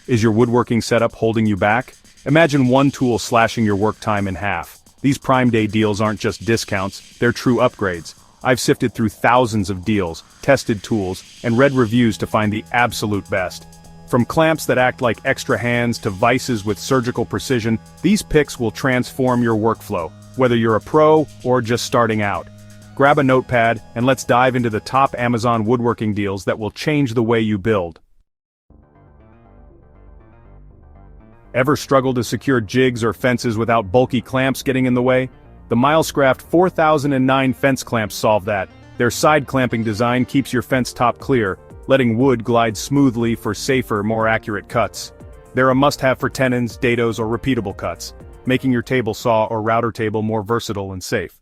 Is your woodworking setup holding you back? Imagine one tool slashing your work time in half. These Prime Day deals aren't just discounts, they're true upgrades. I've sifted through thousands of deals, tested tools, and read reviews to find the absolute best. From clamps that act like extra hands to vices with surgical precision, these picks will transform your workflow, whether you're a pro or just starting out. Grab a notepad and let's dive into the top Amazon woodworking deals that will change the way you build. Ever struggle to secure jigs or fences without bulky clamps getting in the way? The Milescraft 4009 fence clamps solve that. Their side clamping design keeps your fence top clear, letting wood glide smoothly for safer, more accurate cuts. They're a must-have for tenons, dados, or repeatable cuts, making your table saw or router table more versatile and safe.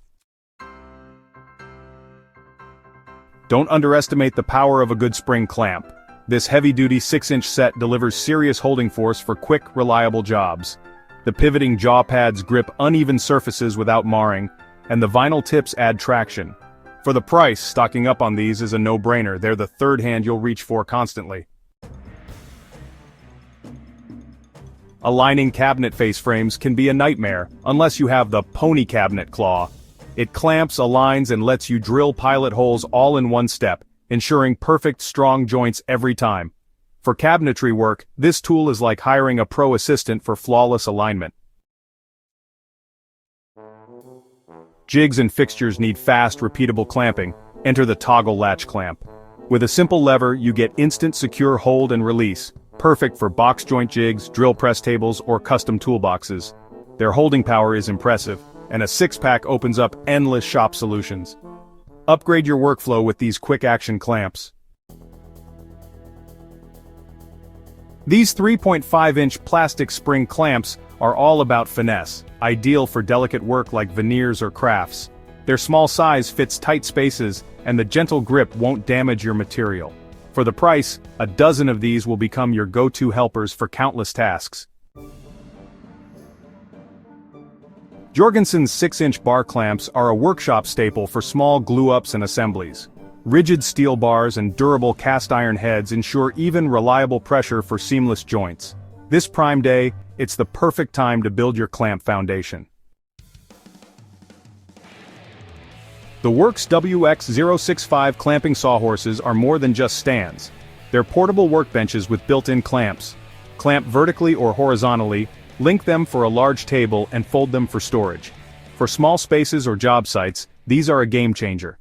Don't underestimate the power of a good spring clamp. This heavy-duty 6-inch set delivers serious holding force for quick, reliable jobs. The pivoting jaw pads grip uneven surfaces without marring, and the vinyl tips add traction. For the price, stocking up on these is a no-brainer. They're the third hand you'll reach for constantly. Aligning cabinet face frames can be a nightmare, unless you have the pony cabinet claw. It clamps, aligns, and lets you drill pilot holes all in one step, ensuring perfect, strong joints every time. For cabinetry work, this tool is like hiring a pro assistant for flawless alignment. Jigs and fixtures need fast, repeatable clamping. Enter the toggle latch clamp. With a simple lever, you get instant secure hold and release, perfect for box joint jigs, drill press tables, or custom toolboxes. Their holding power is impressive, and a 6-pack opens up endless shop solutions. Upgrade your workflow with these quick-action clamps. These 3.5-inch plastic spring clamps are all about finesse, ideal for delicate work like veneers or crafts. Their small size fits tight spaces, and the gentle grip won't damage your material. For the price, a dozen of these will become your go-to helpers for countless tasks. Jorgensen's 6-inch bar clamps are a workshop staple for small glue-ups and assemblies. Rigid steel bars and durable cast-iron heads ensure even, reliable pressure for seamless joints. This Prime Day, it's the perfect time to build your clamp foundation. The Works WX065 clamping sawhorses are more than just stands. They're portable workbenches with built-in clamps. Clamp vertically or horizontally, link them for a large table and fold them for storage. For small spaces or job sites, these are a game changer.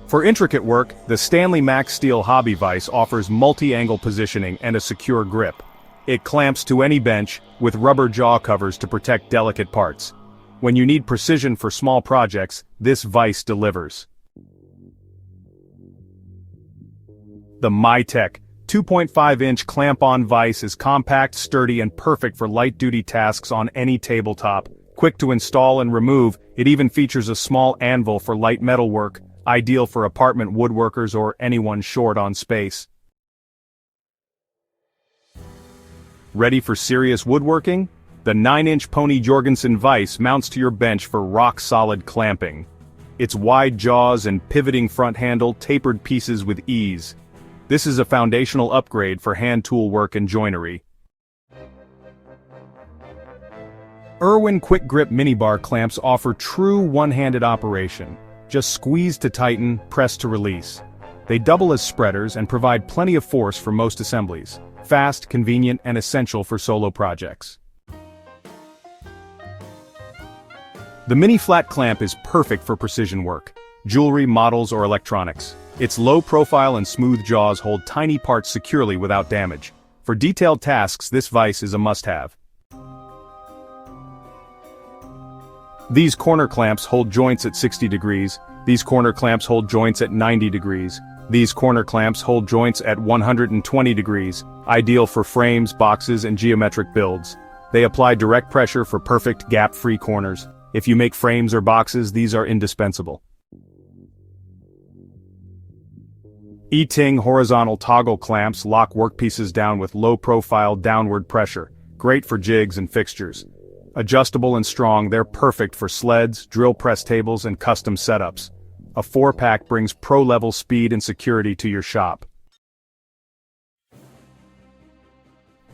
For intricate work, the Stanley Max Steel Hobby Vise offers multi-angle positioning and a secure grip. It clamps to any bench, with rubber jaw covers to protect delicate parts. When you need precision for small projects, this vise delivers. The MyTech 2.5-inch clamp-on vise is compact, sturdy, and perfect for light-duty tasks on any tabletop. Quick to install and remove, it even features a small anvil for light metal work, ideal for apartment woodworkers or anyone short on space. Ready for serious woodworking? The 9-inch Pony Jorgensen vise mounts to your bench for rock-solid clamping. Its wide jaws and pivoting front handle tapered pieces with ease. This is a foundational upgrade for hand tool work and joinery. Irwin Quick Grip Mini Bar clamps offer true one-handed operation. Just squeeze to tighten, press to release. They double as spreaders and provide plenty of force for most assemblies. Fast, convenient, and essential for solo projects. The mini flat clamp is perfect for precision work, jewelry, models, or electronics. Its low profile and smooth jaws hold tiny parts securely without damage. For detailed tasks, this vise is a must-have. These corner clamps hold joints at 60 degrees. These corner clamps hold joints at 90 degrees. These corner clamps hold joints at 120 degrees, ideal for frames, boxes, and geometric builds. They apply direct pressure for perfect gap-free corners. If you make frames or boxes, these are indispensable. E-Ting horizontal toggle clamps lock workpieces down with low-profile downward pressure, great for jigs and fixtures. Adjustable and strong, they're perfect for sleds, drill press tables, and custom setups. A 4-pack brings pro-level speed and security to your shop.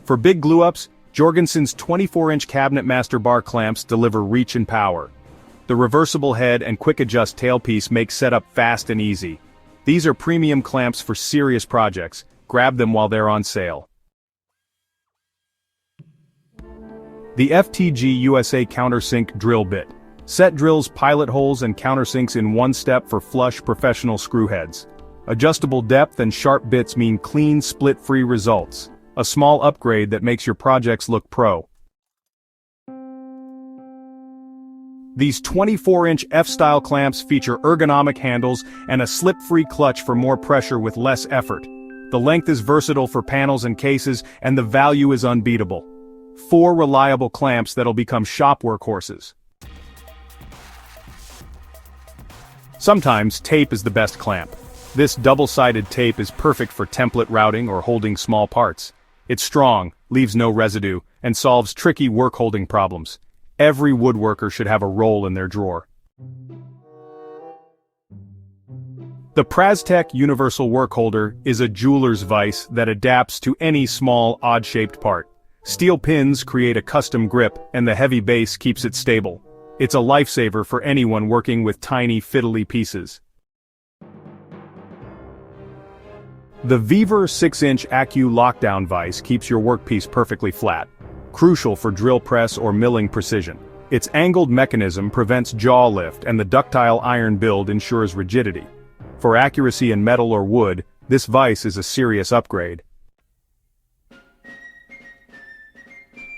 For big glue-ups, Jorgensen's 24-inch cabinet master bar clamps deliver reach and power. The reversible head and quick-adjust tailpiece make setup fast and easy. These are premium clamps for serious projects. Grab them while they're on sale. The FTG USA Countersink Drill Bit. Set drills, pilot holes and countersinks in one step for flush professional screw heads. Adjustable depth and sharp bits mean clean, split-free results. A small upgrade that makes your projects look pro. These 24-inch F-style clamps feature ergonomic handles and a slip-free clutch for more pressure with less effort. The length is versatile for panels and cases, and the value is unbeatable. 4 reliable clamps that'll become shop workhorses. Sometimes tape is the best clamp. This double-sided tape is perfect for template routing or holding small parts. It's strong, leaves no residue, and solves tricky work-holding problems. Every woodworker should have a roll in their drawer. The Praztec Universal Work Holder is a jeweler's vise that adapts to any small, odd-shaped part. Steel pins create a custom grip, and the heavy base keeps it stable. It's a lifesaver for anyone working with tiny, fiddly pieces. The Weaver 6-inch Acu lockdown vise keeps your workpiece perfectly flat, crucial for drill press or milling precision. Its angled mechanism prevents jaw lift, and the ductile iron build ensures rigidity. For accuracy in metal or wood, this vise is a serious upgrade.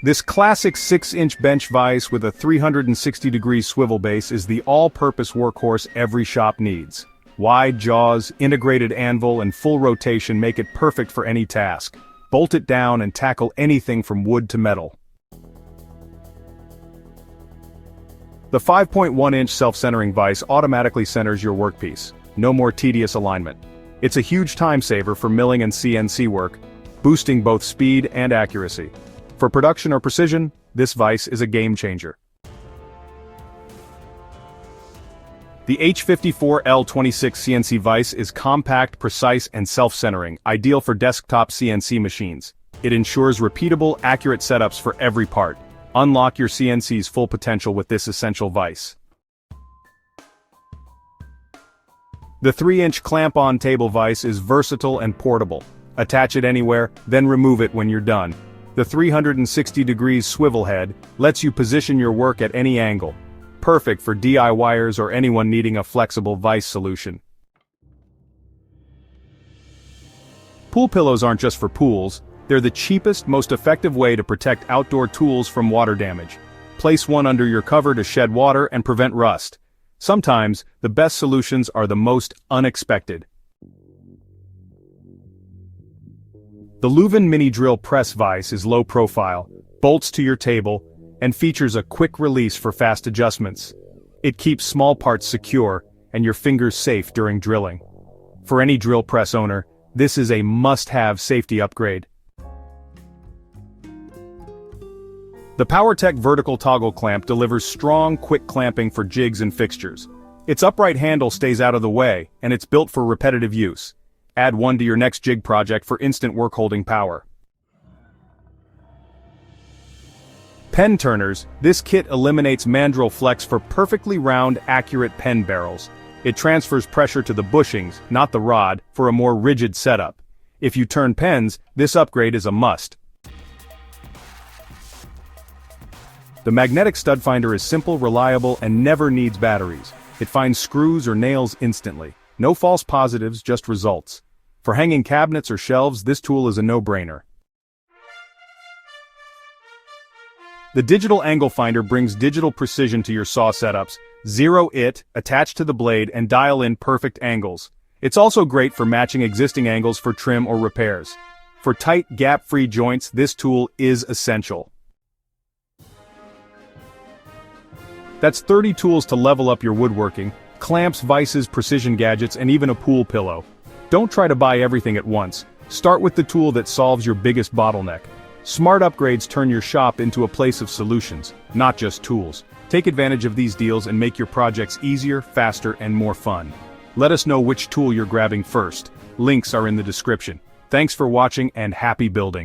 This classic 6-inch bench vise with a 360-degree swivel base is the all-purpose workhorse every shop needs. Wide jaws, integrated anvil, and full rotation make it perfect for any task. Bolt it down and tackle anything from wood to metal. The 5.1-inch self-centering vise automatically centers your workpiece. No more tedious alignment. It's a huge time saver for milling and CNC work, boosting both speed and accuracy. For production or precision, this vise is a game-changer. The H54L26 CNC vise is compact, precise, and self-centering, ideal for desktop CNC machines. It ensures repeatable, accurate setups for every part. Unlock your CNC's full potential with this essential vise. The 3-inch clamp-on table vise is versatile and portable. Attach it anywhere, then remove it when you're done. The 360 degrees swivel head lets you position your work at any angle. Perfect for DIYers or anyone needing a flexible vise solution. Pool pillows aren't just for pools, they're the cheapest, most effective way to protect outdoor tools from water damage. Place one under your cover to shed water and prevent rust. Sometimes, the best solutions are the most unexpected. The Leuven Mini Drill Press Vise is low profile, bolts to your table, and features a quick release for fast adjustments. It keeps small parts secure and your fingers safe during drilling. For any drill press owner, this is a must-have safety upgrade. The PowerTech Vertical Toggle Clamp delivers strong, quick clamping for jigs and fixtures. Its upright handle stays out of the way, and it's built for repetitive use. Add one to your next jig project for instant work-holding power. Pen turners, this kit eliminates mandrel flex for perfectly round, accurate pen barrels. It transfers pressure to the bushings, not the rod, for a more rigid setup. If you turn pens, this upgrade is a must. The magnetic stud finder is simple, reliable, and never needs batteries. It finds screws or nails instantly. No false positives, just results. For hanging cabinets or shelves, this tool is a no-brainer. The digital angle finder brings digital precision to your saw setups. Zero it, attach to the blade, and dial in perfect angles. It's also great for matching existing angles for trim or repairs. For tight, gap-free joints, this tool is essential. That's 30 tools to level up your woodworking: clamps, vices, precision gadgets, and even a pool pillow. Don't try to buy everything at once. Start with the tool that solves your biggest bottleneck. Smart upgrades turn your shop into a place of solutions, not just tools. Take advantage of these deals and make your projects easier, faster, and more fun. Let us know which tool you're grabbing first. Links are in the description. Thanks for watching and happy building.